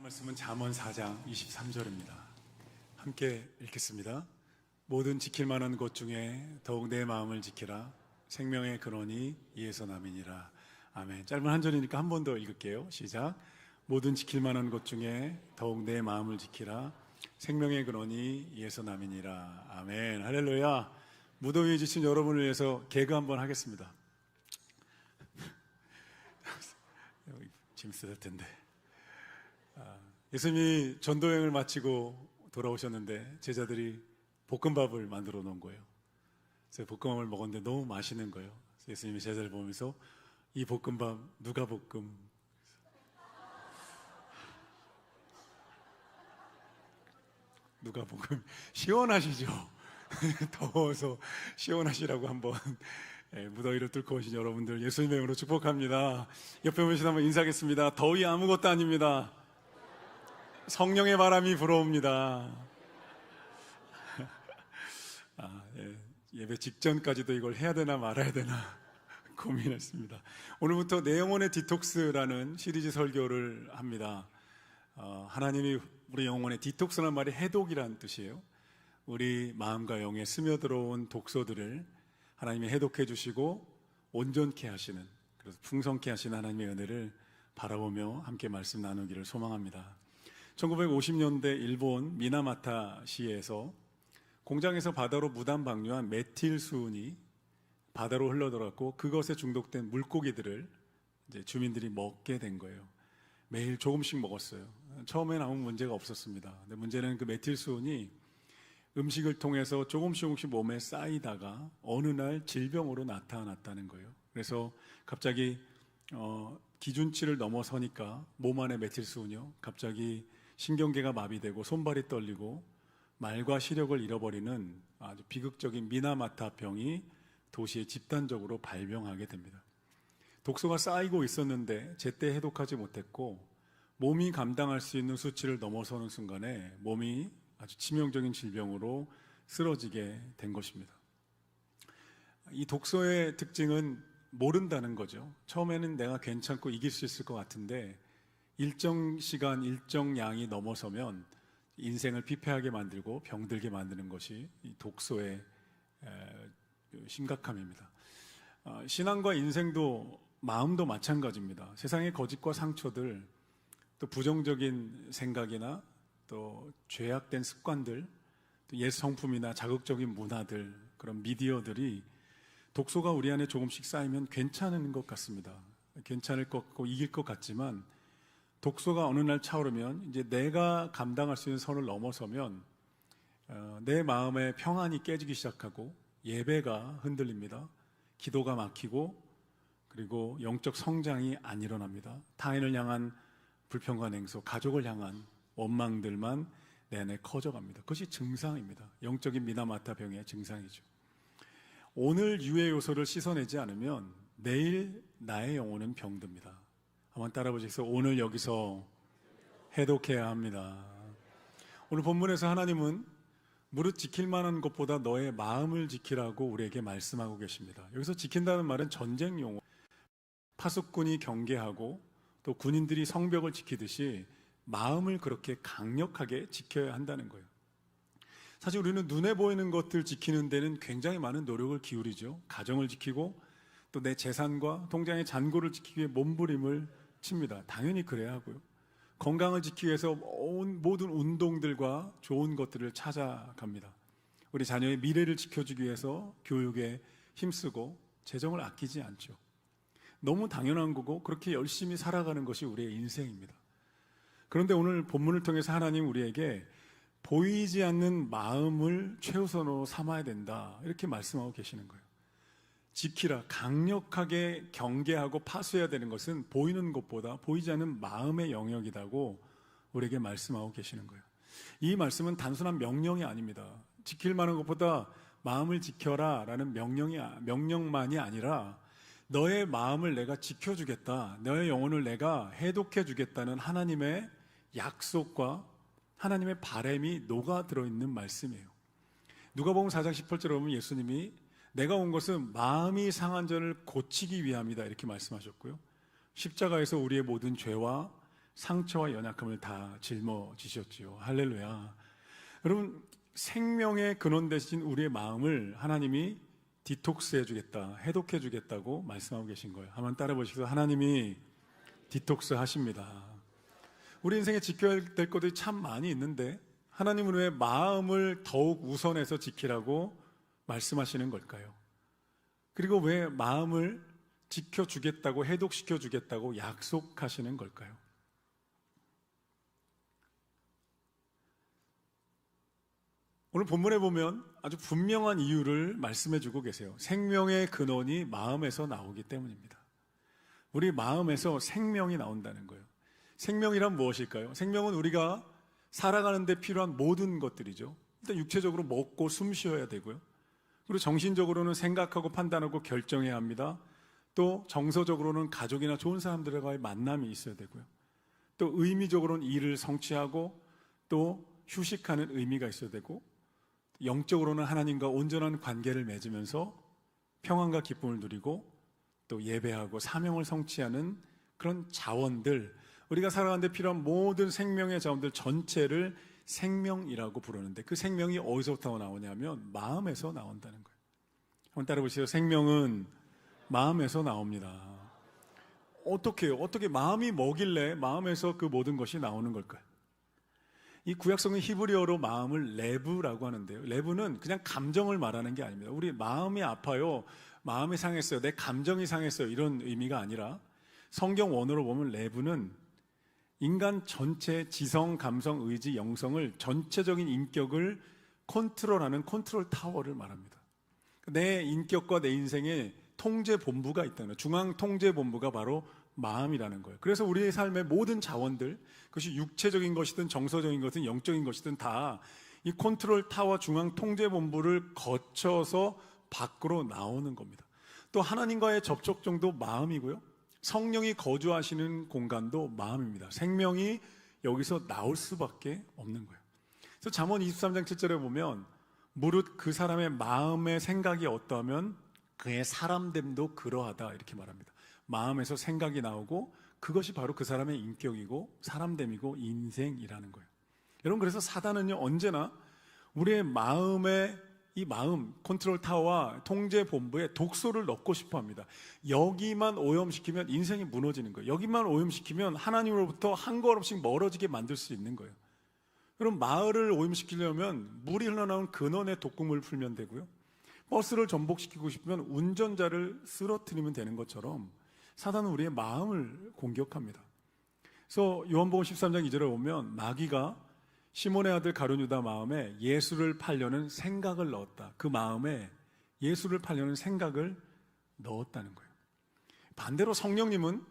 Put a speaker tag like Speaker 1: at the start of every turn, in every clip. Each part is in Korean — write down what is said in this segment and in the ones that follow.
Speaker 1: 말씀은 잠언 4장 23절입니다. 함께 읽겠습니다. 모든 지킬 만한 것 중에 더욱 내 마음을 지키라. 생명의 근원이 이에서 남이니라. 아멘. 짧은 한 절이니까 한 번 더 읽을게요. 시작. 모든 지킬 만한 것 중에 더욱 내 마음을 지키라. 생명의 근원이 이에서 남이니라. 아멘. 할렐루야. 무더위에 지친 여러분을 위해서 개그 한번 하겠습니다. 재밌을 텐데. 예수님이 전도여행을 마치고 돌아오셨는데 제자들이 볶음밥을 만들어 놓은 거예요. 그래서 볶음밥을 먹었는데 너무 맛있는 거예요. 그래서 예수님이 제자를 보면서 이 볶음밥 누가 볶음? 누가 볶음? 시원하시죠? 더워서 시원하시라고 한번 무더위를 뚫고 오신 여러분들 예수님의 이름으로 축복합니다. 옆에 보시면 한번 인사하겠습니다. 더위 아무것도 아닙니다. 성령의 바람이 불어옵니다. 예배 직전까지도 이걸 해야 되나 말아야 되나 고민했습니다. 오늘부터 내 영혼의 디톡스라는 시리즈 설교를 합니다. 하나님이 우리 영혼의 디톡스라는 말이 해독이라는 뜻이에요. 우리 마음과 영에 스며들어온 독소들을 하나님이 해독해 주시고 온전케 하시는, 그래서 풍성케 하시는 하나님의 은혜를 바라보며 함께 말씀 나누기를 소망합니다. 1950년대 일본 미나마타시에서 공장에서 바다로 무단 방류한 메틸 수은이 바다로 흘러들어갔고 그것에 중독된 물고기들을 이제 주민들이 먹게 된 거예요. 매일 조금씩 먹었어요. 처음엔 아무 문제가 없었습니다. 근데 문제는 그 메틸 수은이 음식을 통해서 조금씩 몸에 쌓이다가 어느 날 질병으로 나타났다는 거예요. 그래서 갑자기 기준치를 넘어서니까 몸 안에 메틸 수은이요, 갑자기 신경계가 마비되고 손발이 떨리고 말과 시력을 잃어버리는 아주 비극적인 미나마타 병이 도시에 집단적으로 발병하게 됩니다. 독소가 쌓이고 있었는데 제때 해독하지 못했고 몸이 감당할 수 있는 수치를 넘어서는 순간에 몸이 아주 치명적인 질병으로 쓰러지게 된 것입니다. 이 독소의 특징은 모른다는 거죠. 처음에는 내가 괜찮고 이길 수 있을 것 같은데 일정 시간, 일정 양이 넘어서면 인생을 피폐하게 만들고 병들게 만드는 것이 이 독소의 심각함입니다. 신앙과 인생도 마음도 마찬가지입니다. 세상의 거짓과 상처들, 또 부정적인 생각이나 또 죄악된 습관들, 또 옛 성품이나 자극적인 문화들, 그런 미디어들이 독소가 우리 안에 조금씩 쌓이면 괜찮은 것 같습니다. 괜찮을 것 같고 이길 것 같지만 독소가 어느 날 차오르면 이제 내가 감당할 수 있는 선을 넘어서면 내 마음의 평안이 깨지기 시작하고 예배가 흔들립니다. 기도가 막히고 그리고 영적 성장이 안 일어납니다. 타인을 향한 불평과 냉소, 가족을 향한 원망들만 내 안에 커져갑니다. 그것이 증상입니다. 영적인 미나마타 병의 증상이죠. 오늘 유해 요소를 씻어내지 않으면 내일 나의 영혼은 병듭니다. 한번 따라 보시겠어요? 오늘 여기서 해독해야 합니다. 오늘 본문에서 하나님은 무릇 지킬 만한 것보다 너의 마음을 지키라고 우리에게 말씀하고 계십니다. 여기서 지킨다는 말은 전쟁 용어, 파수꾼이 경계하고 또 군인들이 성벽을 지키듯이 마음을 그렇게 강력하게 지켜야 한다는 거예요. 사실 우리는 눈에 보이는 것들 지키는 데는 굉장히 많은 노력을 기울이죠. 가정을 지키고 또 내 재산과 통장의 잔고를 지키기 위해 몸부림을 칩니다. 당연히 그래야 하고요. 건강을 지키기 위해서 모든 운동들과 좋은 것들을 찾아갑니다. 우리 자녀의 미래를 지켜주기 위해서 교육에 힘쓰고 재정을 아끼지 않죠. 너무 당연한 거고 그렇게 열심히 살아가는 것이 우리의 인생입니다. 그런데 오늘 본문을 통해서 하나님 우리에게 보이지 않는 마음을 최우선으로 삼아야 된다, 이렇게 말씀하고 계시는 거예요. 지키라, 강력하게 경계하고 파수해야 되는 것은 보이는 것보다 보이지 않는 마음의 영역이라고 우리에게 말씀하고 계시는 거예요. 이 말씀은 단순한 명령이 아닙니다. 지킬 만한 것보다 마음을 지켜라 라는 명령만이 아니라 너의 마음을 내가 지켜주겠다, 너의 영혼을 내가 해독해주겠다는 하나님의 약속과 하나님의 바람이 녹아 들어있는 말씀이에요. 누가복음 4장 18절에 보면 예수님이 내가 온 것은 마음이 상한 자를 고치기 위함이다, 이렇게 말씀하셨고요. 십자가에서 우리의 모든 죄와 상처와 연약함을 다 짊어지셨지요. 할렐루야. 여러분, 생명의 근원 대신 우리의 마음을 하나님이 디톡스 해주겠다, 해독해주겠다고 말씀하고 계신 거예요. 한번 따라 보시겠어요? 하나님이 디톡스 하십니다. 우리 인생에 지켜야 될 것들이 참 많이 있는데 하나님은 왜 마음을 더욱 우선해서 지키라고 말씀하시는 걸까요? 그리고 왜 마음을 지켜주겠다고, 해독시켜주겠다고 약속하시는 걸까요? 오늘 본문에 보면 아주 분명한 이유를 말씀해주고 계세요. 생명의 근원이 마음에서 나오기 때문입니다. 우리 마음에서 생명이 나온다는 거예요. 생명이란 무엇일까요? 생명은 우리가 살아가는 데 필요한 모든 것들이죠. 일단 육체적으로 먹고 숨 쉬어야 되고요. 그리고 정신적으로는 생각하고 판단하고 결정해야 합니다. 또 정서적으로는 가족이나 좋은 사람들과의 만남이 있어야 되고요. 또 의미적으로는 일을 성취하고 또 휴식하는 의미가 있어야 되고, 영적으로는 하나님과 온전한 관계를 맺으면서 평안과 기쁨을 누리고 또 예배하고 사명을 성취하는 그런 자원들, 우리가 살아가는 데 필요한 모든 생명의 자원들 전체를 생명이라고 부르는데, 그 생명이 어디서부터 나오냐면 마음에서 나온다는 거예요. 한번 따라 보세요. 생명은 마음에서 나옵니다. 어떻게 마음이 뭐길래 마음에서 그 모든 것이 나오는 걸까요? 이 구약성의 히브리어로 마음을 레브라고 하는데요. 레브는 그냥 감정을 말하는 게 아닙니다. 우리 마음이 아파요, 마음이 상했어요, 내 감정이 상했어요, 이런 의미가 아니라 성경 원어로 보면 레브는 인간 전체 지성, 감성, 의지, 영성을, 전체적인 인격을 컨트롤하는 컨트롤 타워를 말합니다. 내 인격과 내 인생에 통제 본부가 있다는 거예요. 중앙 통제 본부가 바로 마음이라는 거예요. 그래서 우리의 삶의 모든 자원들, 그것이 육체적인 것이든 정서적인 것이든 영적인 것이든 다 이 컨트롤 타워 중앙 통제 본부를 거쳐서 밖으로 나오는 겁니다. 또 하나님과의 접촉점도 마음이고요, 성령이 거주하시는 공간도 마음입니다. 생명이 여기서 나올 수밖에 없는 거예요. 그래서 잠언 23장 7절에 보면 무릇 그 사람의 마음의 생각이 어떠하면 그의 사람됨도 그러하다, 이렇게 말합니다. 마음에서 생각이 나오고 그것이 바로 그 사람의 인격이고 사람됨이고 인생이라는 거예요. 여러분, 그래서 사단은요, 언제나 우리의 마음에, 이 마음 컨트롤 타워와 통제 본부에 독소를 넣고 싶어 합니다. 여기만 오염시키면 인생이 무너지는 거예요. 여기만 오염시키면 하나님으로부터 한 걸음씩 멀어지게 만들 수 있는 거예요. 그럼 마을을 오염시키려면 물이 흘러나온 근원의 독극물을 풀면 되고요, 버스를 전복시키고 싶으면 운전자를 쓰러뜨리면 되는 것처럼 사단은 우리의 마음을 공격합니다. 그래서 요한복음 13장 2절에 보면 마귀가 시몬의 아들 가룟 유다 마음에 예수를 팔려는 생각을 넣었다. 그 마음에 예수를 팔려는 생각을 넣었다는 거예요. 반대로 성령님은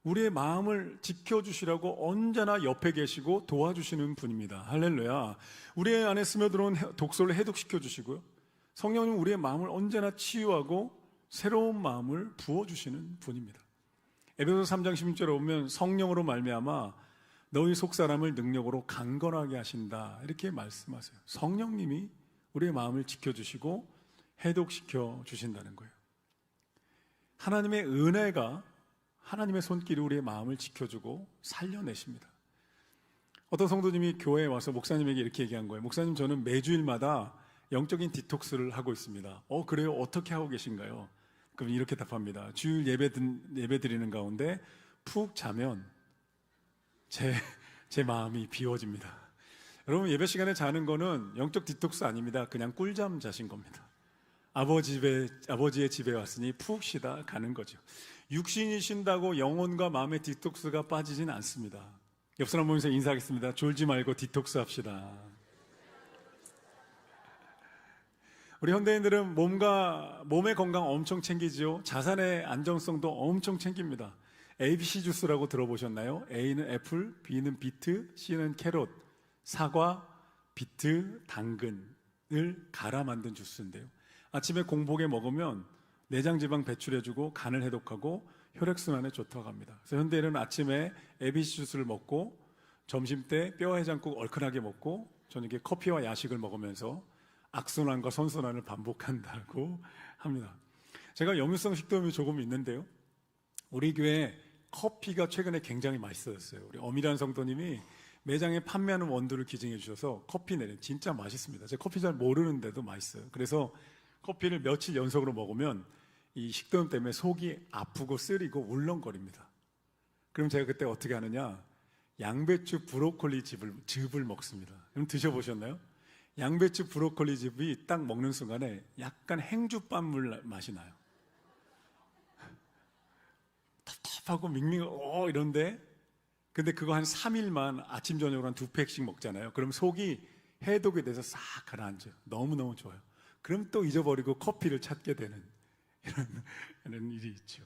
Speaker 1: 우리의 마음을 지켜주시라고 언제나 옆에 계시고 도와주시는 분입니다. 할렐루야. 우리 안에 스며들어온 독소를 해독시켜 주시고요, 성령님은 우리의 마음을 언제나 치유하고 새로운 마음을 부어주시는 분입니다. 에베소서 3장 16절에 보면 성령으로 말미암아 너희 속사람을 능력으로 강건하게 하신다, 이렇게 말씀하세요. 성령님이 우리의 마음을 지켜주시고 해독시켜 주신다는 거예요. 하나님의 은혜가, 하나님의 손길이 우리의 마음을 지켜주고 살려내십니다. 어떤 성도님이 교회에 와서 목사님에게 이렇게 얘기한 거예요. 목사님, 저는 매주일마다 영적인 디톡스를 하고 있습니다. 그래요? 어떻게 하고 계신가요? 그럼 이렇게 답합니다. 주일 예배 드리는 가운데 푹 자면 제 마음이 비워집니다. 여러분, 예배 시간에 자는 거는 영적 디톡스 아닙니다. 그냥 꿀잠 자신 겁니다. 아버지의 집에 왔으니 푹 쉬다 가는 거죠. 육신이 쉰다고 영혼과 마음의 디톡스가 빠지진 않습니다. 옆 사람 보면서 인사하겠습니다. 졸지 말고 디톡스 합시다. 우리 현대인들은 몸의 건강 엄청 챙기죠. 자산의 안정성도 엄청 챙깁니다. ABC 주스라고 들어보셨나요? A는 애플, B는 비트, C는 캐롯, 사과, 비트, 당근을 갈아 만든 주스인데요, 아침에 공복에 먹으면 내장 지방 배출해주고 간을 해독하고 혈액순환에 좋다고 합니다. 그래서 현대인은 아침에 ABC 주스를 먹고 점심 때 뼈 해장국 얼큰하게 먹고 저녁에 커피와 야식을 먹으면서 악순환과 선순환을 반복한다고 합니다. 제가 역류성 식도염이 조금 있는데요, 우리 교회 커피가 최근에 굉장히 맛있어졌어요. 우리 엄일한 성도님이 매장에 판매하는 원두를 기증해 주셔서 커피 내린 진짜 맛있습니다. 제가 커피 잘 모르는데도 맛있어요. 그래서 커피를 며칠 연속으로 먹으면 이 식도염 때문에 속이 아프고 쓰리고 울렁거립니다. 그럼 제가 그때 어떻게 하느냐? 양배추 브로콜리 즙을 먹습니다. 그럼 드셔보셨나요? 양배추 브로콜리 즙이 딱 먹는 순간에 약간 행주밥물 맛이 나요. 답답하고 밍밍하고 이런데, 근데 그거 한 3일만 아침 저녁으로 한 2팩씩 먹잖아요. 그럼 속이 해독이 돼서 싹 가라앉아요. 너무너무 좋아요. 그럼 또 잊어버리고 커피를 찾게 되는 이런 일이 있죠.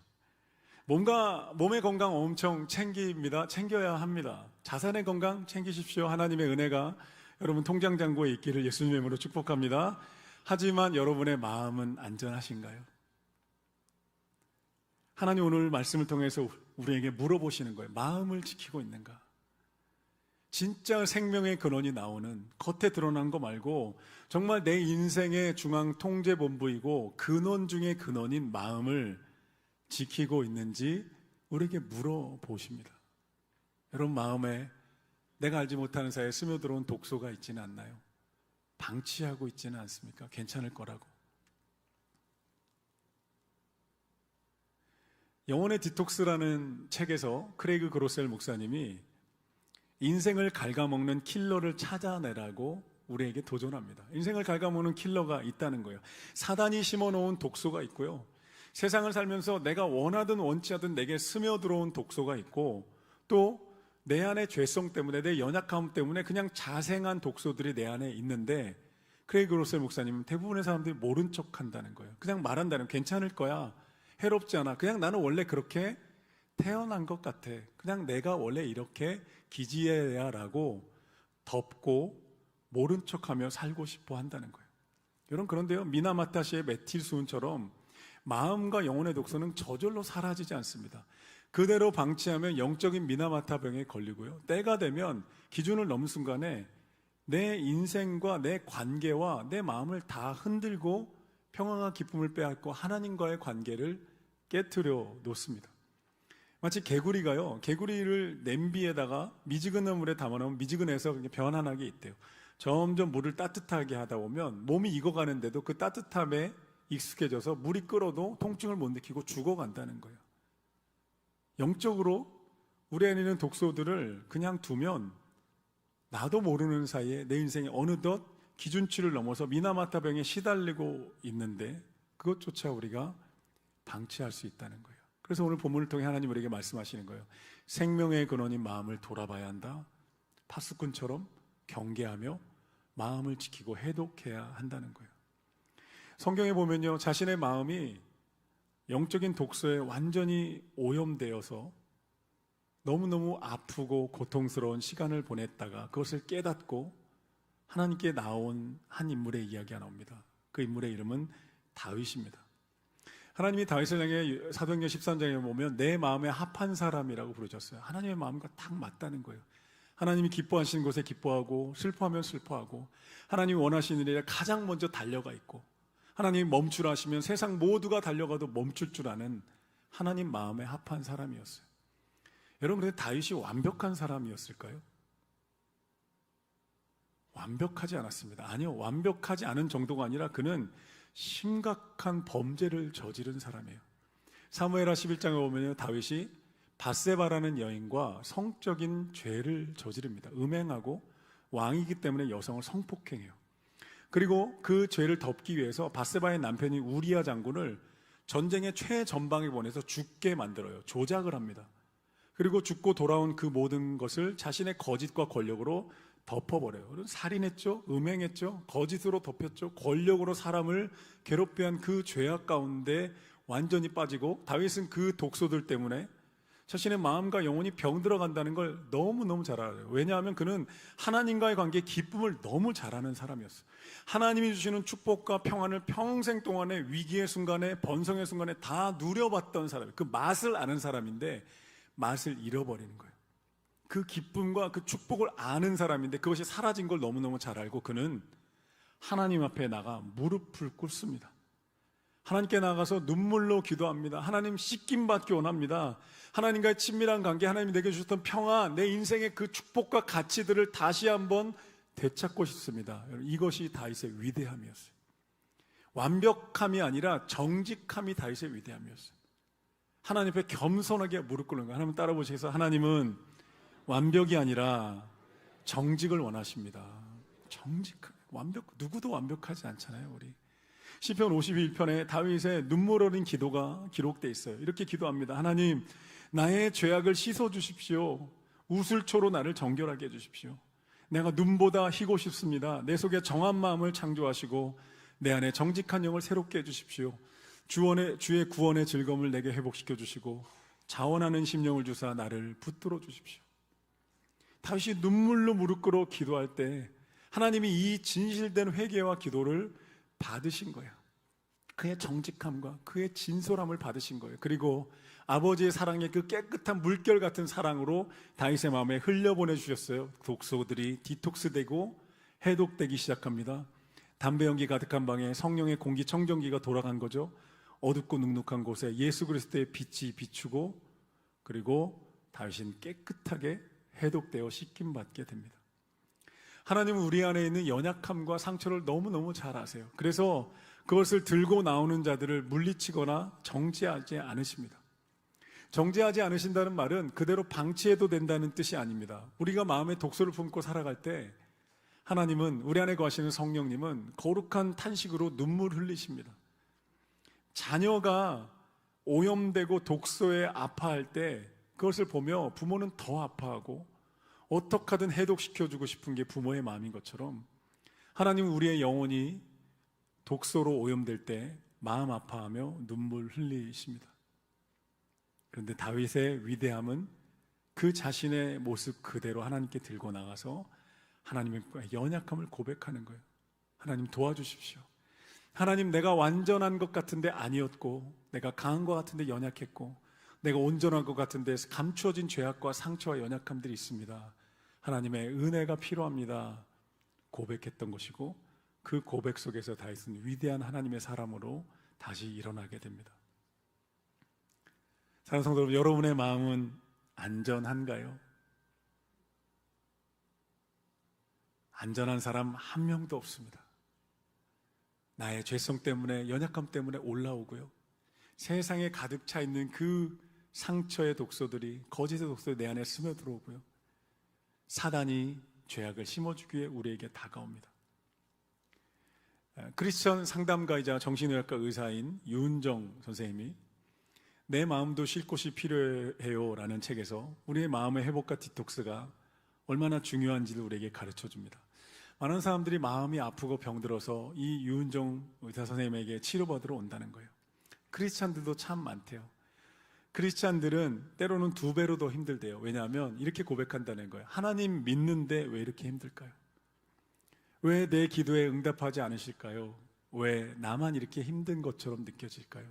Speaker 1: 몸의 건강 엄청 챙겨야 합니다. 자산의 건강 챙기십시오. 하나님의 은혜가 여러분 통장 잔고에 있기를 예수님의 이름으로 축복합니다. 하지만 여러분의 마음은 안전하신가요? 하나님 오늘 말씀을 통해서 우리에게 물어보시는 거예요. 마음을 지키고 있는가? 진짜 생명의 근원이 나오는, 겉에 드러난 거 말고 정말 내 인생의 중앙 통제본부이고 근원 중의 근원인 마음을 지키고 있는지 우리에게 물어보십니다. 여러분 마음에 내가 알지 못하는 사이에 스며들어온 독소가 있지는 않나요? 방치하고 있지는 않습니까? 괜찮을 거라고. 영혼의 디톡스라는 책에서 크레이그 그로셀 목사님이 인생을 갉아먹는 킬러를 찾아내라고 우리에게 도전합니다. 인생을 갉아먹는 킬러가 있다는 거예요. 사단이 심어놓은 독소가 있고요. 세상을 살면서 내가 원하든 원치 않든 내게 스며들어온 독소가 있고, 또 내 안의 죄성 때문에, 내 연약함 때문에 그냥 자생한 독소들이 내 안에 있는데, 크레이그 그로셀 목사님은 대부분의 사람들이 모른 척 한다는 거예요. 그냥 말한다는, 괜찮을 거야, 해롭지 않아, 그냥 나는 원래 그렇게 태어난 것 같아, 그냥 내가 원래 이렇게 기지해야 라고 덮고 모른 척하며 살고 싶어 한다는 거예요. 여러분, 그런데요, 미나마타시의 메틸수은처럼 마음과 영혼의 독소는 저절로 사라지지 않습니다. 그대로 방치하면 영적인 미나마타병에 걸리고요, 때가 되면 기준을 넘은 순간에 내 인생과 내 관계와 내 마음을 다 흔들고 평안과 기쁨을 빼앗고 하나님과의 관계를 깨트려 놓습니다. 마치 개구리가요, 개구리를 냄비에다가 미지근한 물에 담아놓으면 미지근해서 변환하게 있대요. 점점 물을 따뜻하게 하다 보면 몸이 익어가는데도 그 따뜻함에 익숙해져서 물이 끓어도 통증을 못 느끼고 죽어간다는 거예요. 영적으로 우리 안에 있는 독소들을 그냥 두면 나도 모르는 사이에 내 인생이 어느덧 기준치를 넘어서 미나마타병에 시달리고 있는데 그것조차 우리가 방치할 수 있다는 거예요. 그래서 오늘 본문을 통해 하나님 우리에게 말씀하시는 거예요. 생명의 근원인 마음을 돌아봐야 한다. 파수꾼처럼 경계하며 마음을 지키고 해독해야 한다는 거예요. 성경에 보면요, 자신의 마음이 영적인 독소에 완전히 오염되어서 너무너무 아프고 고통스러운 시간을 보냈다가 그것을 깨닫고 하나님께 나온 한 인물의 이야기가 나옵니다. 그 인물의 이름은 다윗입니다. 하나님이 다윗을 향해 사도행전 13장에 보면 내 마음에 합한 사람이라고 부르셨어요. 하나님의 마음과 딱 맞다는 거예요. 하나님이 기뻐하시는 곳에 기뻐하고 슬퍼하면 슬퍼하고, 하나님이 원하시는 일에 가장 먼저 달려가 있고, 하나님이 멈추라 하시면 세상 모두가 달려가도 멈출 줄 아는 하나님 마음에 합한 사람이었어요. 여러분, 그런데 다윗이 완벽한 사람이었을까요? 완벽하지 않았습니다. 아니요, 완벽하지 않은 정도가 아니라 그는 심각한 범죄를 저지른 사람이에요. 사무엘하 11장에 보면 다윗이 밧세바라는 여인과 성적인 죄를 저지릅니다. 음행하고 왕이기 때문에 여성을 성폭행해요. 그리고 그 죄를 덮기 위해서 밧세바의 남편인 우리야 장군을 전쟁의 최전방에 보내서 죽게 만들어요. 조작을 합니다. 그리고 죽고 돌아온 그 모든 것을 자신의 거짓과 권력으로 덮어버려요. 살인했죠, 음행했죠, 거짓으로 덮였죠, 권력으로 사람을 괴롭게 한 그 죄악 가운데 완전히 빠지고, 다윗은 그 독소들 때문에 자신의 마음과 영혼이 병들어간다는 걸 너무너무 잘 알아요. 왜냐하면 그는 하나님과의 관계에 기쁨을 너무 잘하는 사람이었어요. 하나님이 주시는 축복과 평안을 평생 동안에 위기의 순간에, 번성의 순간에 다 누려봤던 사람이에요. 그 맛을 아는 사람인데 맛을 잃어버리는 거예요. 그 기쁨과 그 축복을 아는 사람인데 그것이 사라진 걸 너무너무 잘 알고 그는 하나님 앞에 나가 무릎을 꿇습니다. 하나님께 나가서 눈물로 기도합니다. 하나님 씻김 받기 원합니다. 하나님과의 친밀한 관계, 하나님이 내게 주셨던 평화, 내 인생의 그 축복과 가치들을 다시 한번 되찾고 싶습니다. 이것이 다윗의 위대함이었어요. 완벽함이 아니라 정직함이 다윗의 위대함이었어요. 하나님 앞에 겸손하게 무릎 꿇는 거예요. 하나님 따라 보시겠어요? 하나님은 완벽이 아니라 정직을 원하십니다. 정직한, 누구도 완벽하지 않잖아요, 우리. 시편 51편에 다윗의 눈물 어린 기도가 기록되어 있어요. 이렇게 기도합니다. 하나님, 나의 죄악을 씻어 주십시오. 우슬초로 나를 정결하게 해 주십시오. 내가 눈보다 희고 싶습니다. 내 속에 정한 마음을 창조하시고 내 안에 정직한 영을 새롭게 해 주십시오. 주의 구원의 즐거움을 내게 회복시켜 주시고 자원하는 심령을 주사 나를 붙들어 주십시오. 다윗이 눈물로 무릎 꿇어 기도할 때 하나님이 이 진실된 회개와 기도를 받으신 거예요. 그의 정직함과 그의 진솔함을 받으신 거예요. 그리고 아버지의 사랑의 그 깨끗한 물결 같은 사랑으로 다윗의 마음에 흘려보내 주셨어요. 독소들이 디톡스되고 해독되기 시작합니다. 담배 연기 가득한 방에 성령의 공기청정기가 돌아간 거죠. 어둡고 눅눅한 곳에 예수 그리스도의 빛이 비추고, 그리고 다윗은 깨끗하게 해독되어 씻김받게 됩니다. 하나님은 우리 안에 있는 연약함과 상처를 너무너무 잘 아세요. 그래서 그것을 들고 나오는 자들을 물리치거나 정죄하지 않으십니다. 정죄하지 않으신다는 말은 그대로 방치해도 된다는 뜻이 아닙니다. 우리가 마음에 독소를 품고 살아갈 때 하나님은, 우리 안에 거하시는 성령님은 거룩한 탄식으로 눈물 흘리십니다. 자녀가 오염되고 독소에 아파할 때 그것을 보며 부모는 더 아파하고 어떻게 하든 해독시켜주고 싶은 게 부모의 마음인 것처럼 하나님은 우리의 영혼이 독소로 오염될 때 마음 아파하며 눈물 흘리십니다. 그런데 다윗의 위대함은 그 자신의 모습 그대로 하나님께 들고 나가서 하나님의 연약함을 고백하는 거예요. 하나님 도와주십시오. 하나님, 내가 완전한 것 같은데 아니었고, 내가 강한 것 같은데 연약했고, 내가 온전한 것 같은데 감추어진 죄악과 상처와 연약함들이 있습니다. 하나님의 은혜가 필요합니다. 고백했던 것이고, 그 고백 속에서 다윗은 위대한 하나님의 사람으로 다시 일어나게 됩니다. 사랑하는 성도 여러분, 여러분의 마음은 안전한가요? 안전한 사람 한 명도 없습니다. 나의 죄성 때문에, 연약함 때문에 올라오고요, 세상에 가득 차 있는 그 상처의 독소들이, 거짓의 독소들이 내 안에 스며들어오고요, 사단이 죄악을 심어주기 위해 우리에게 다가옵니다. 크리스천 상담가이자 정신의학과 의사인 유은정 선생님이 내 마음도 쉴 곳이 필요해요 라는 책에서 우리의 마음의 회복과 디톡스가 얼마나 중요한지를 우리에게 가르쳐 줍니다. 많은 사람들이 마음이 아프고 병들어서 이 유은정 의사 선생님에게 치료받으러 온다는 거예요. 크리스찬들도 참 많대요. 크리스찬들은 때로는 2배로 더 힘들대요. 왜냐하면 이렇게 고백한다는 거예요. 하나님 믿는데 왜 이렇게 힘들까요? 왜 내 기도에 응답하지 않으실까요? 왜 나만 이렇게 힘든 것처럼 느껴질까요?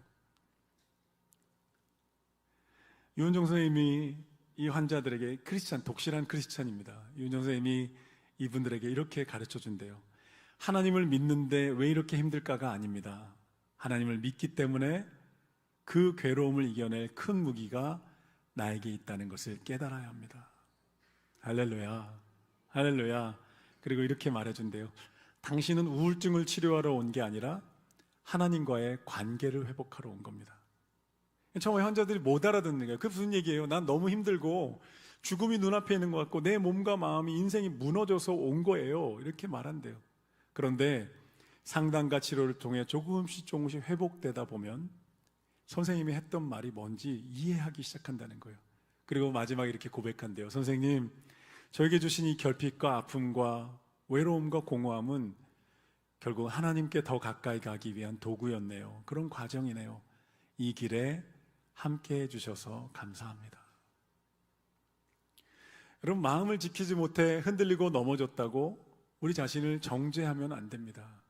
Speaker 1: 유은정 선생님이 이 환자들에게, 독실한 크리스찬입니다. 유은정 선생님이 이분들에게 이렇게 가르쳐 준대요. 하나님을 믿는데 왜 이렇게 힘들까가 아닙니다. 하나님을 믿기 때문에 그 괴로움을 이겨낼 큰 무기가 나에게 있다는 것을 깨달아야 합니다. 할렐루야, 할렐루야. 그리고 이렇게 말해준대요. 당신은 우울증을 치료하러 온 게 아니라 하나님과의 관계를 회복하러 온 겁니다. 정말 환자들이 못 알아듣는 거예요. 그게 무슨 얘기예요? 난 너무 힘들고 죽음이 눈앞에 있는 것 같고 내 몸과 마음이, 인생이 무너져서 온 거예요. 이렇게 말한대요. 그런데 상담과 치료를 통해 조금씩 회복되다 보면 선생님이 했던 말이 뭔지 이해하기 시작한다는 거예요. 그리고 마지막에 이렇게 고백한대요. 선생님, 저에게 주신 이 결핍과 아픔과 외로움과 공허함은 결국 하나님께 더 가까이 가기 위한 도구였네요. 그런 과정이네요. 이 길에 함께 해주셔서 감사합니다. 여러분, 마음을 지키지 못해 흔들리고 넘어졌다고 우리 자신을 정죄하면 안 됩니다.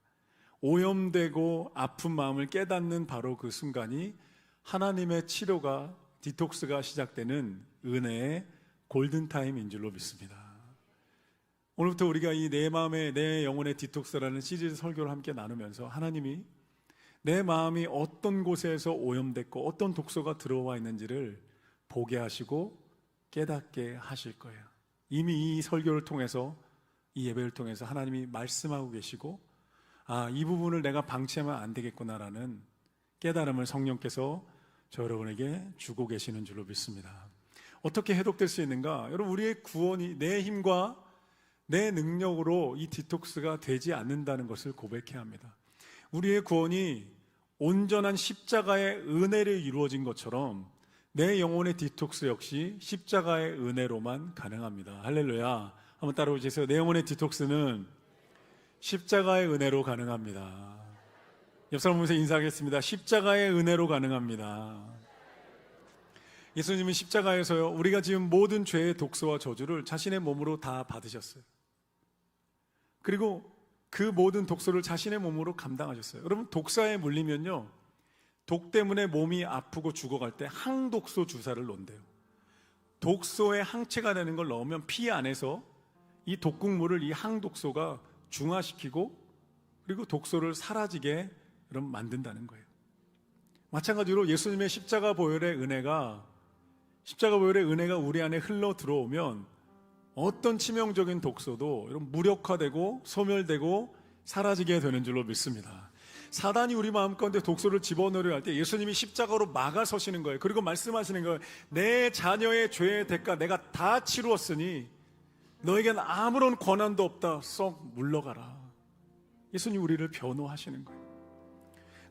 Speaker 1: 오염되고 아픈 마음을 깨닫는 바로 그 순간이 하나님의 치료가, 디톡스가 시작되는 은혜의 골든타임인 줄로 믿습니다. 오늘부터 우리가 이 내 마음의, 내 영혼의 디톡스라는 시리즈 설교를 함께 나누면서 하나님이 내 마음이 어떤 곳에서 오염됐고 어떤 독소가 들어와 있는지를 보게 하시고 깨닫게 하실 거예요. 이미 이 설교를 통해서, 이 예배를 통해서 하나님이 말씀하고 계시고, 이 부분을 내가 방치하면 안 되겠구나라는 깨달음을 성령께서 저 여러분에게 주고 계시는 줄로 믿습니다. 어떻게 해독될 수 있는가? 여러분, 우리의 구원이 내 힘과 내 능력으로 이 디톡스가 되지 않는다는 것을 고백해야 합니다. 우리의 구원이 온전한 십자가의 은혜로 이루어진 것처럼 내 영혼의 디톡스 역시 십자가의 은혜로만 가능합니다. 할렐루야. 한번 따라오세요. 내 영혼의 디톡스는 십자가의 은혜로 가능합니다. 옆 사람 보면서 인사하겠습니다. 십자가의 은혜로 가능합니다. 예수님은 십자가에서요, 우리가 지금 모든 죄의 독소와 저주를 자신의 몸으로 다 받으셨어요. 그리고 그 모든 독소를 자신의 몸으로 감당하셨어요. 여러분, 독사에 물리면요, 독 때문에 몸이 아프고 죽어갈 때 항독소 주사를 놓는데요. 독소의 항체가 되는 걸 넣으면 피 안에서 이 독극물을 이 항독소가 중화시키고, 그리고 독소를 사라지게 여러분 만든다는 거예요. 마찬가지로 예수님의 십자가 보혈의 은혜가 우리 안에 흘러 들어오면 어떤 치명적인 독소도 여러분 무력화되고 소멸되고 사라지게 되는 줄로 믿습니다. 사단이 우리 마음 가운데 독소를 집어넣으려 할 때 예수님이 십자가로 막아서시는 거예요. 그리고 말씀하시는 거예요. 내 자녀의 죄의 대가 내가 다 치루었으니 너에겐 아무런 권한도 없다. 썩 물러가라. 예수님 우리를 변호하시는 거예요.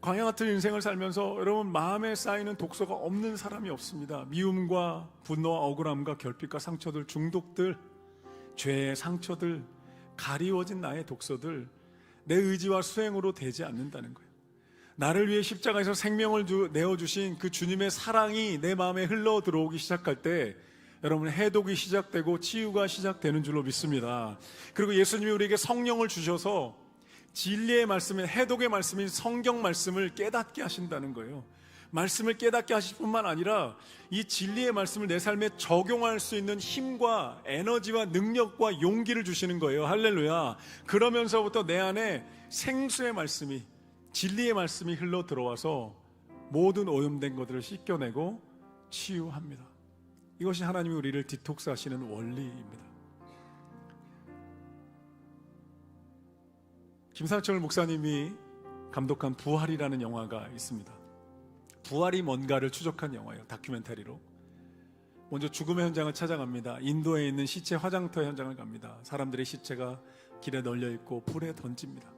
Speaker 1: 광야 같은 인생을 살면서 여러분 마음에 쌓이는 독소가 없는 사람이 없습니다. 미움과 분노와 억울함과 결핍과 상처들, 중독들, 죄의 상처들, 가리워진 나의 독소들, 내 의지와 수행으로 되지 않는다는 거예요. 나를 위해 십자가에서 생명을 내어주신 그 주님의 사랑이 내 마음에 흘러 들어오기 시작할 때 여러분 해독이 시작되고 치유가 시작되는 줄로 믿습니다. 그리고 예수님이 우리에게 성령을 주셔서 진리의 말씀인, 해독의 말씀인 성경 말씀을 깨닫게 하신다는 거예요. 말씀을 깨닫게 하실 뿐만 아니라 이 진리의 말씀을 내 삶에 적용할 수 있는 힘과 에너지와 능력과 용기를 주시는 거예요. 할렐루야. 그러면서부터 내 안에 생수의 말씀이, 진리의 말씀이 흘러 들어와서 모든 오염된 것들을 씻겨내고 치유합니다. 이것이 하나님이 우리를 디톡스 하시는 원리입니다. 김상철 목사님이 감독한 부활이라는 영화가 있습니다. 부활이 뭔가를 추적한 영화예요. 다큐멘터리로. 먼저 죽음의 현장을 찾아갑니다. 인도에 있는 시체 화장터 현장을 갑니다. 사람들의 시체가 길에 널려 있고 불에 던집니다.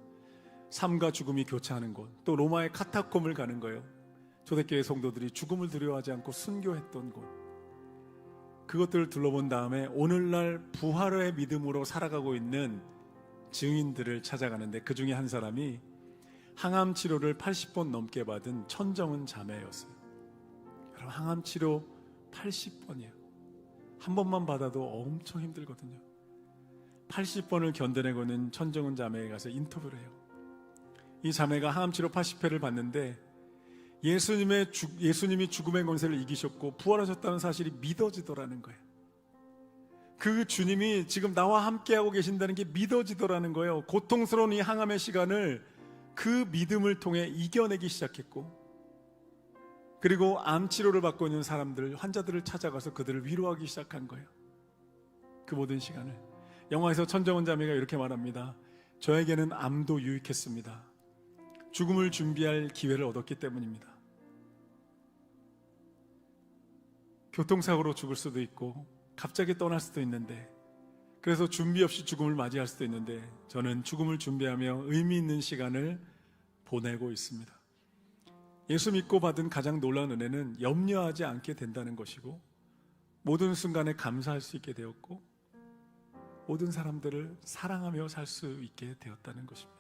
Speaker 1: 삶과 죽음이 교차하는 곳, 또 로마의 카타콤을 가는 거예요. 초대교회 성도들이 죽음을 두려워하지 않고 순교했던 곳, 그것들을 둘러본 다음에 오늘날 부활의 믿음으로 살아가고 있는 증인들을 찾아가는데, 그 중에 한 사람이 항암 치료를 80번 넘게 받은 천정은 자매였어요. 여러분, 항암 치료 80번이에요. 한 번만 받아도 엄청 힘들거든요. 80번을 견뎌내고 있는 천정은 자매에 가서 인터뷰를 해요. 이 자매가 항암 치료 80회를 받는데 예수님이 죽음의 권세를 이기셨고 부활하셨다는 사실이 믿어지더라는 거예요. 그 주님이 지금 나와 함께하고 계신다는 게 믿어지더라는 거예요. 고통스러운 이 항암의 시간을 그 믿음을 통해 이겨내기 시작했고, 그리고 암 치료를 받고 있는 사람들, 환자들을 찾아가서 그들을 위로하기 시작한 거예요. 그 모든 시간을. 영화에서 천정은 자매가 이렇게 말합니다. 저에게는 암도 유익했습니다. 죽음을 준비할 기회를 얻었기 때문입니다. 교통사고로 죽을 수도 있고 갑자기 떠날 수도 있는데, 그래서 준비 없이 죽음을 맞이할 수도 있는데, 저는 죽음을 준비하며 의미 있는 시간을 보내고 있습니다. 예수 믿고 받은 가장 놀라운 은혜는 염려하지 않게 된다는 것이고, 모든 순간에 감사할 수 있게 되었고, 모든 사람들을 사랑하며 살 수 있게 되었다는 것입니다.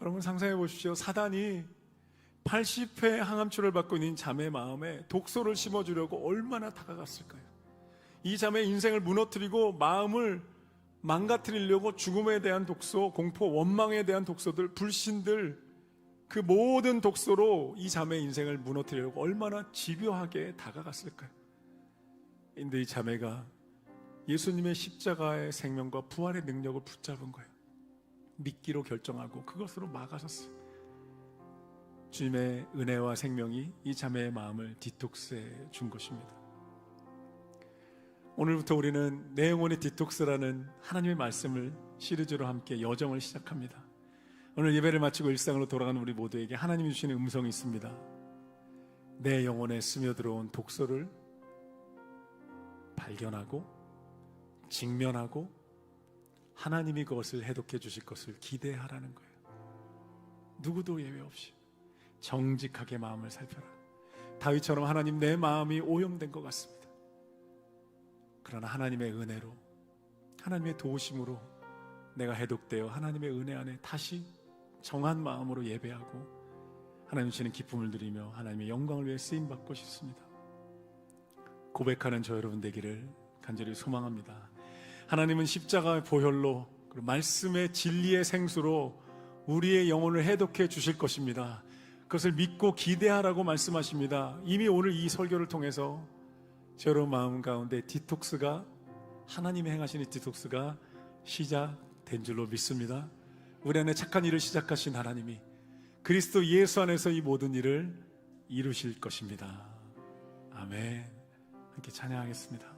Speaker 1: 여러분 상상해 보십시오. 사단이 80회 항암치료를 받고 있는 자매의 마음에 독소를 심어주려고 얼마나 다가갔을까요? 이 자매의 인생을 무너뜨리고 마음을 망가뜨리려고 죽음에 대한 독소, 공포, 원망에 대한 독소들, 불신들, 그 모든 독소로 이 자매의 인생을 무너뜨리려고 얼마나 집요하게 다가갔을까요? 근데 이 자매가 예수님의 십자가의 생명과 부활의 능력을 붙잡은 거예요. 믿기로 결정하고 그것으로 막아섰어요. 주님의 은혜와 생명이 이 자매의 마음을 디톡스해 준 것입니다. 오늘부터 우리는 내 영혼의 디톡스라는 하나님의 말씀을 시리즈로 함께 여정을 시작합니다. 오늘 예배를 마치고 일상으로 돌아가는 우리 모두에게 하나님이 주시는 음성이 있습니다. 내 영혼에 스며들어온 독소를 발견하고 직면하고 하나님이 그것을 해독해 주실 것을 기대하라는 거예요. 누구도 예외 없이 정직하게 마음을 살펴라. 다윗처럼 하나님, 내 마음이 오염된 것 같습니다. 그러나 하나님의 은혜로, 하나님의 도우심으로 내가 해독되어 하나님의 은혜 안에 다시 정한 마음으로 예배하고 하나님 주시는 기쁨을 누리며 하나님의 영광을 위해 쓰임받고 싶습니다. 고백하는 저 여러분 되기를 간절히 소망합니다. 하나님은 십자가의 보혈로, 그리고 말씀의 진리의 생수로 우리의 영혼을 해독해 주실 것입니다. 그것을 믿고 기대하라고 말씀하십니다. 이미 오늘 이 설교를 통해서 제 여러분 마음 가운데 디톡스가, 하나님이 행하시는 디톡스가 시작된 줄로 믿습니다. 우리 안에 착한 일을 시작하신 하나님이 그리스도 예수 안에서 이 모든 일을 이루실 것입니다. 아멘. 함께 찬양하겠습니다.